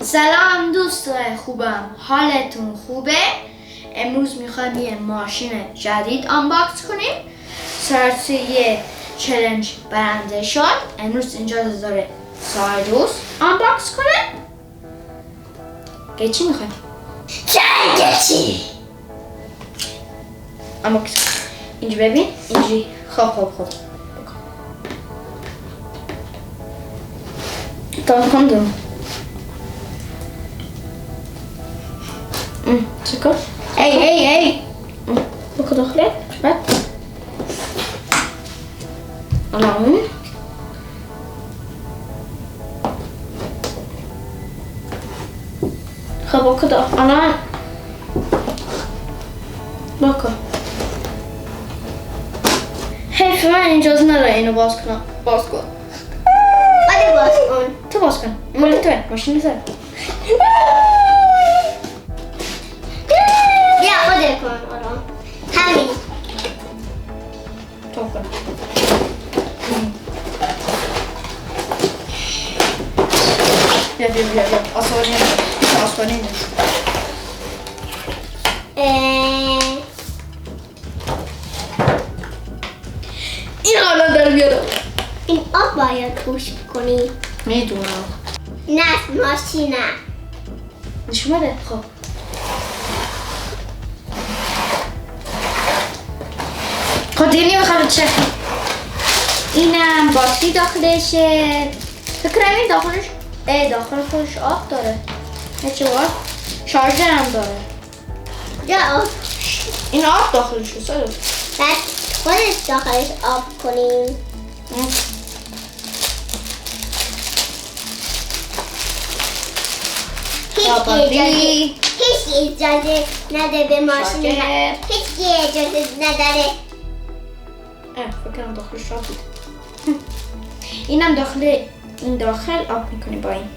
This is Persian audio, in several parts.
سلام دوستان خوبم، حالتون خوبه؟ امروز میخوایم یه ماشین جدید آنباکس کنیم. سایروس یه چالش برنده شد. امروز اینجا داره سایروس آنباکس کنه. چی میخوایم؟ چی؟ آنباکس. اینجا ببین، اینجا. خب تا کندم. چیکار؟ ای بکن داخله. بعد الان خب بکن الان بکن. حیف من اجازه نداره اینو باز کنم. باز کن. بده باز کن. تو باز کن. مال توه. ماشین توه. بیا خودت کن آرام. همین. تو کن. بیا. آسانی نیست. این حالا در بیارم. این آب باید پوش کنی. میدونم. نه ماشینه. نشون بده. خب دیگه نمیخوام چه. اینم باتری داخلشه. فکر این داخل خودش آب داره. چه وقت شارژر هم داره. یا این آب داخلشه. سایروس بعد خودش داخلش آب کنیم. هیچ اجازه نده به ماشین. هیچ اجازه نداره. فکرم داخلش آب بود. اینم داخل آب میکنی با این.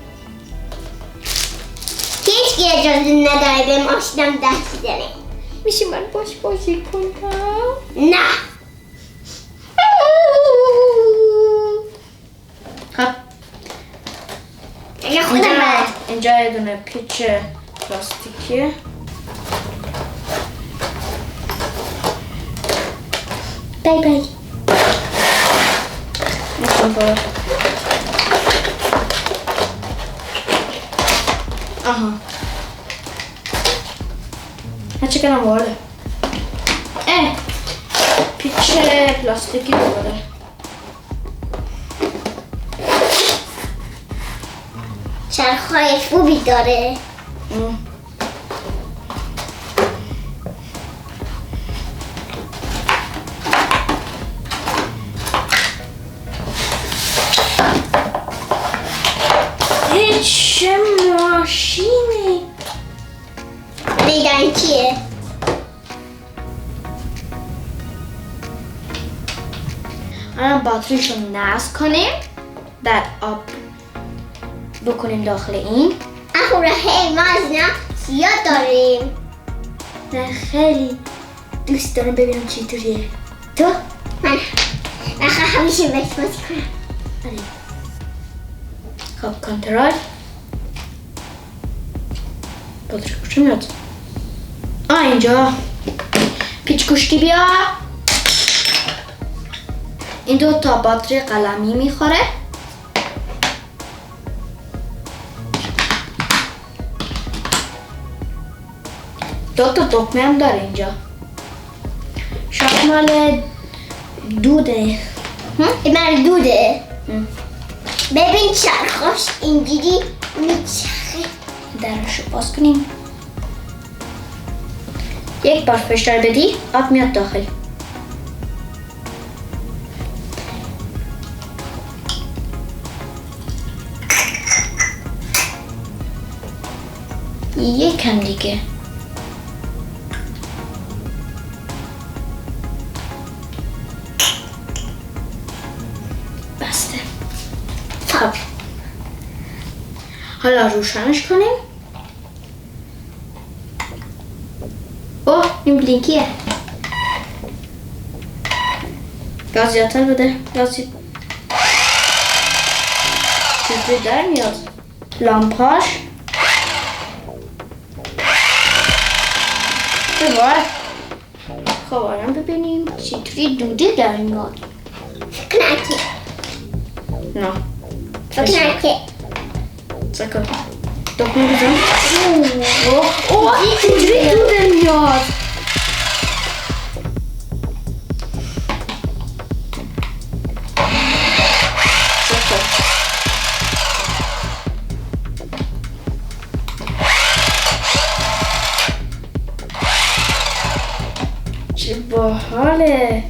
هیچ اجازه نداره به ماشینم دست بزنه. میشه من باش بازی کنم؟ نه. خب اینجا یه دونه پیچ پلاستیکیه. بای آها هرچی کنم وارده. پیچ پلاستیکی دوباره. چرخهای خوبی داره. چه ماشینی؟ دیدن چیه؟ الان باتریشو نصب کنیم، بعد آب بکنیم داخل این. اهورا هی ما از اینا زیاد داریم. نه خیلی دوست دارم ببینم چطوریه. تو؟ من همیشه بهش بازی کنم. خب کنترل. باتری کجا میاد؟ اینجا پیچ کشتی بیا. این 2 تا باتری قلمی میخوره. دو تا دکمه هم داره اینجا. شاید مال دوده. مال دوده. ببین چرخاش اینجوری میچرخه. درشو باز کنیم. یک بار فشار بدی آب میاد داخل. یکم دیگه. بسته. خب حالا روشنش کنیم. اوه این بلینکیه. گاز زیادتر بده. گاز چیزی در میاد لامپاش ببار خب الان ببینیم چطوری دوده در میاد کنکه نه کنکه سکر دکمه بزن اوه چطوری دوده میاد چه باحاله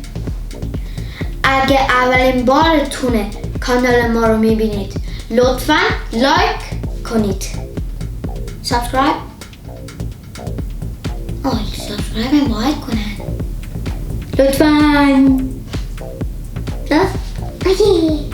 اگه اولین بارتونه کانال ما رو میبینید لطفا لایک کنید سابسکرایب سابسکرایب هم باید کنن لطفا اوکی